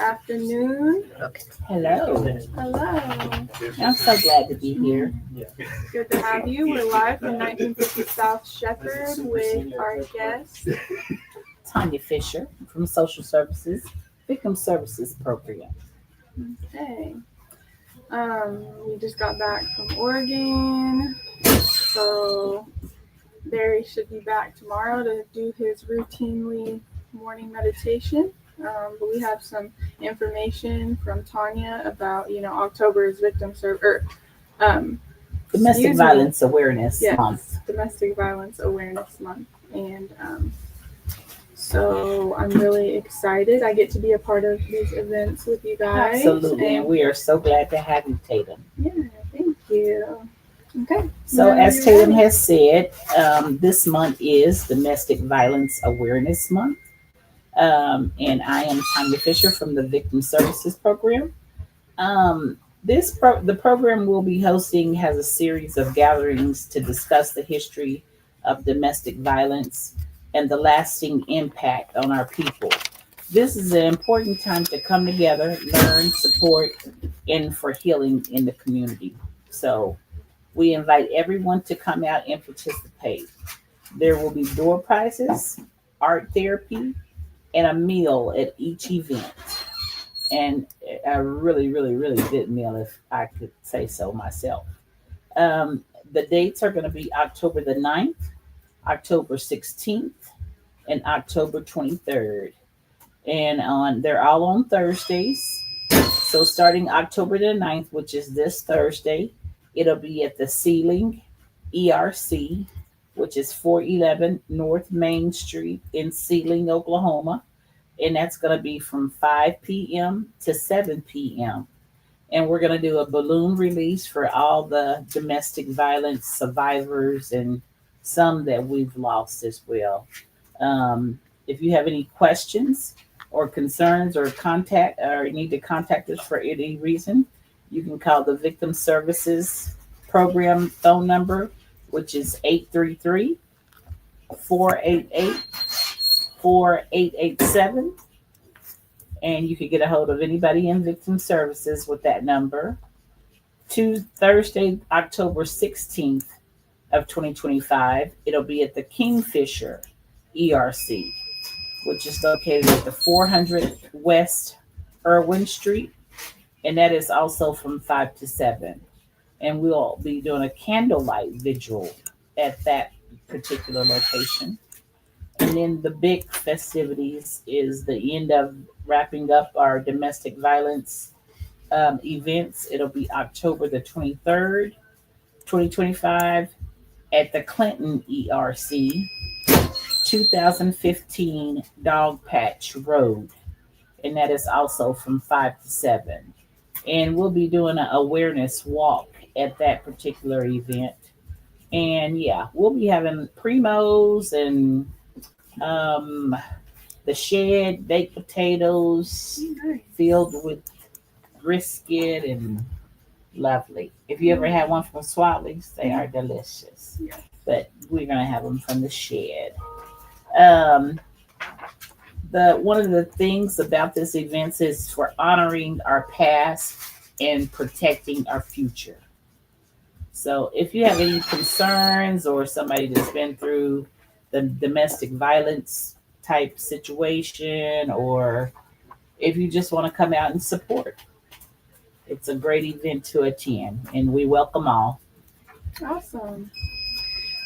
afternoon. Okay. Hello. Hello. I'm so glad to be here. Good to have you. We're live from 1950 South Shepherd with our guest. Tanya Fisher from Social Services, Victim Services Program. Okay. We just got back from Oregon, so Barry should be back tomorrow to do his routinely morning meditation. But we have some information from Tanya about, October is Domestic Violence Awareness Month. Domestic Violence Awareness Month. And so I'm really excited. I get to be a part of these events with you guys. Absolutely. And we are so glad to have you, Tatum. Yeah, thank you. Okay. So as Tatum has said, this month is Domestic Violence Awareness Month. And I am Tanya Fisher from the Victim Services Program. The program we'll be hosting has a series of gatherings to discuss the history of domestic violence and the lasting impact on our people. This is an important time to come together, learn, support, and for healing in the community. So we invite everyone to come out and participate. There will be door prizes, art therapy, and a meal at each event. And a really, really, really good meal, if I could say so myself. The dates are going to be October the 9th, October 16th, and October 23rd. And they're all on Thursdays. So starting October the 9th, which is this Thursday, it'll be at the Ceiling ERC, which is 411 North Main Street in Sealing, Oklahoma. And that's going to be from 5 p.m. to 7 p.m. And we're going to do a balloon release for all the domestic violence survivors and some that we've lost as well. If you have any questions or concerns or need to contact us for any reason, you can call the Victim Services Program phone number, which is 833-488-4887. And you can get a hold of anybody in Victim Services with that number. Thursday, October 16th of 2025, it'll be at the Kingfisher ERC, which is located at the 400 West Irwin Street. And that is also from 5 to 7. And we'll be doing a candlelight vigil at that particular location. And then the big festivities is the end of wrapping up our domestic violence events. It'll be October the 23rd, 2025 at the Clinton ERC, 2015 Dog Patch Road. And that is also from 5 to 7. And we'll be doing an awareness walk at that particular event. And yeah, we'll be having primos and the shed baked potatoes filled with brisket and lovely. If you ever had one from Swatley's, they are delicious. Yeah. But we're gonna have them from the shed. One of the things about this event is for honoring our past and protecting our future. So if you have any concerns or somebody that's been through the domestic violence type situation, or if you just want to come out and support, it's a great event to attend, and we welcome all. Awesome.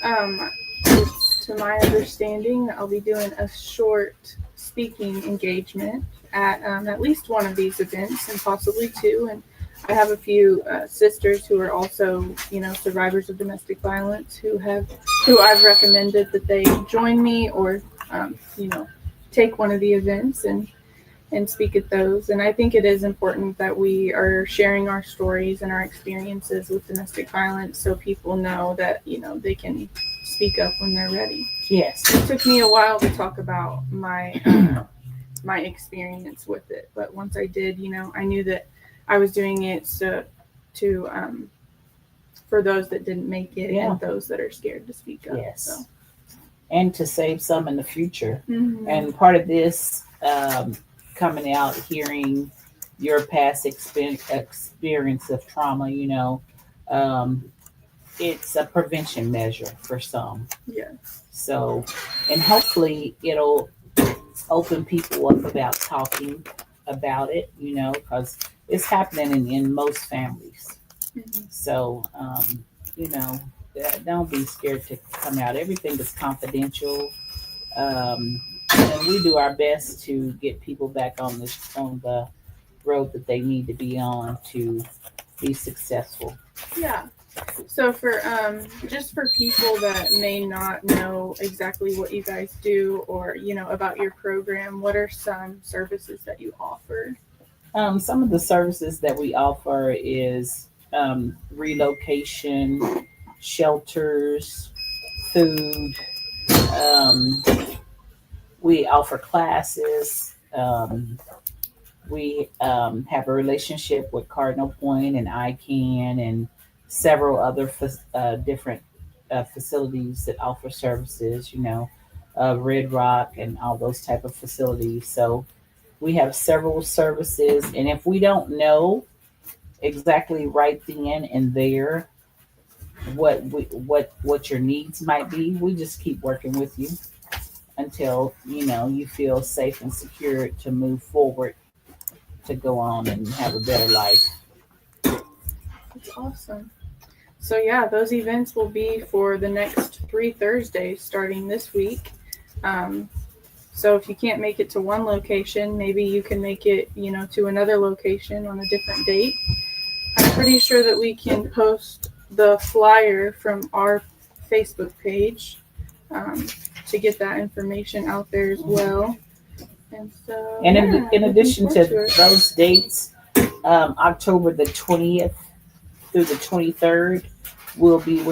To my understanding, I'll be doing a short speaking engagement at least one of these events, and possibly two. And I have a few sisters who are also, survivors of domestic violence who I've recommended that they join me or, take one of the events and speak at those. And I think it is important that we are sharing our stories and our experiences with domestic violence so people know that, they can speak up when they're ready. Yes. It took me a while to talk about my experience with it. But once I did, I knew that I was doing it to for those that didn't make it and those that are scared to speak up. Yes. So. And to save some in the future. Mm-hmm. And part of this coming out, hearing your past experience of trauma. Um, it's a prevention measure for some. Yeah. So, and hopefully it'll open people up about talking about it, because it's happening in most families. Mhm. So, you know, don't be scared to come out. Everything is confidential. And we do our best to get people back on the road that they need to be on to be successful. Yeah. So for just for people that may not know exactly what you guys do or about your program, what are some services that you offer? Some of the services that we offer is relocation, shelters, food. Um, we offer classes. We have a relationship with Cardinal Point and ICANN and several other different facilities that offer services. Red Rock and all those type of facilities. So we have several services, and if we don't know exactly right then and there what your needs might be, we just keep working with you until you feel safe and secure to move forward to go on and have a better life. That's awesome. So yeah, those events will be for the next 3 Thursdays starting this week. Um, so if you can't make it to one location, maybe you can make it, to another location on a different date. I'm pretty sure that we can post the flyer from our Facebook page to get that information out there as well. And so, And yeah, in looking addition forward to it. those dates, October the 20th through the 23rd, we'll be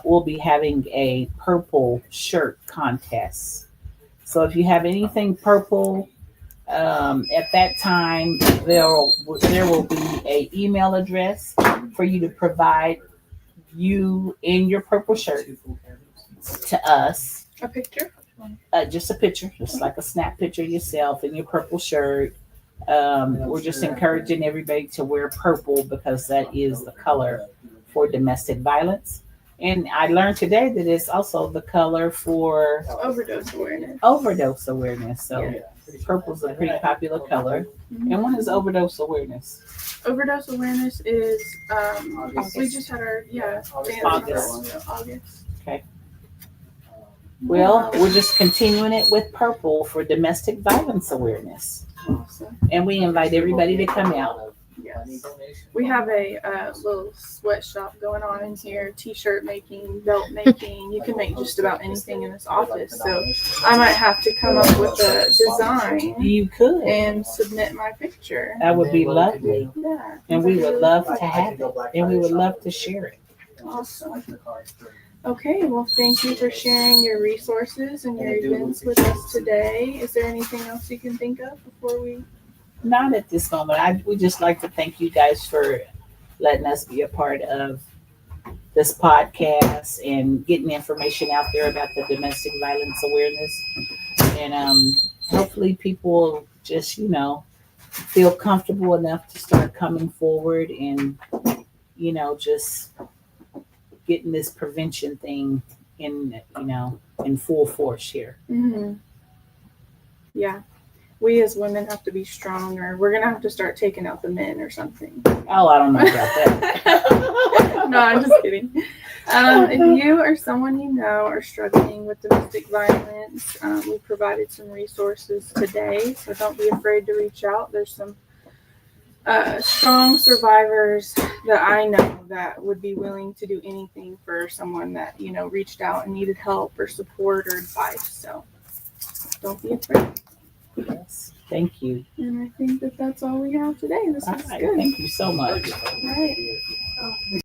we'll be having a purple shirt contest. So if you have anything purple, at that time there will be a email address for you to provide you in your purple shirt to us. A picture? Just a picture, just like a snap picture of yourself in your purple shirt. We're just encouraging everybody to wear purple because that is the color for domestic violence. And I learned today that it's also the color for Overdose awareness. overdose awareness. So Yeah. purple's a pretty popular color. And when is overdose awareness? Overdose awareness is we just had our August. Okay. Well, we're just continuing it with purple for domestic violence awareness. Awesome. And we invite everybody to come out. Yes. We have a little sweatshop going on in here, t-shirt making, belt making. You can make just about anything in this office. So I might have to come up with a design You could. and submit my picture. That would be lovely. Yeah. And we would love to have it. And we would love to share it. Awesome. Okay, well, thank you for sharing your resources and your events with us today. Is there anything else you can think of before we? Not at this moment. We just like to thank you guys for letting us be a part of this podcast and getting information out there about the domestic violence awareness. And hopefully people will just, feel comfortable enough to start coming forward and, just getting this prevention thing in full force here. Mm-hmm. Yeah. We as women have to be stronger. We're going to have to start taking out the men or something. Oh, I don't know about that. No, I'm just kidding. If you or someone you know are struggling with domestic violence, we provided some resources today, so don't be afraid to reach out. There's some strong survivors that I know that would be willing to do anything for someone that, reached out and needed help or support or advice. So don't be afraid. Yes, thank you. And I think that's all we have today. This was All right, good. thank you so much. All right.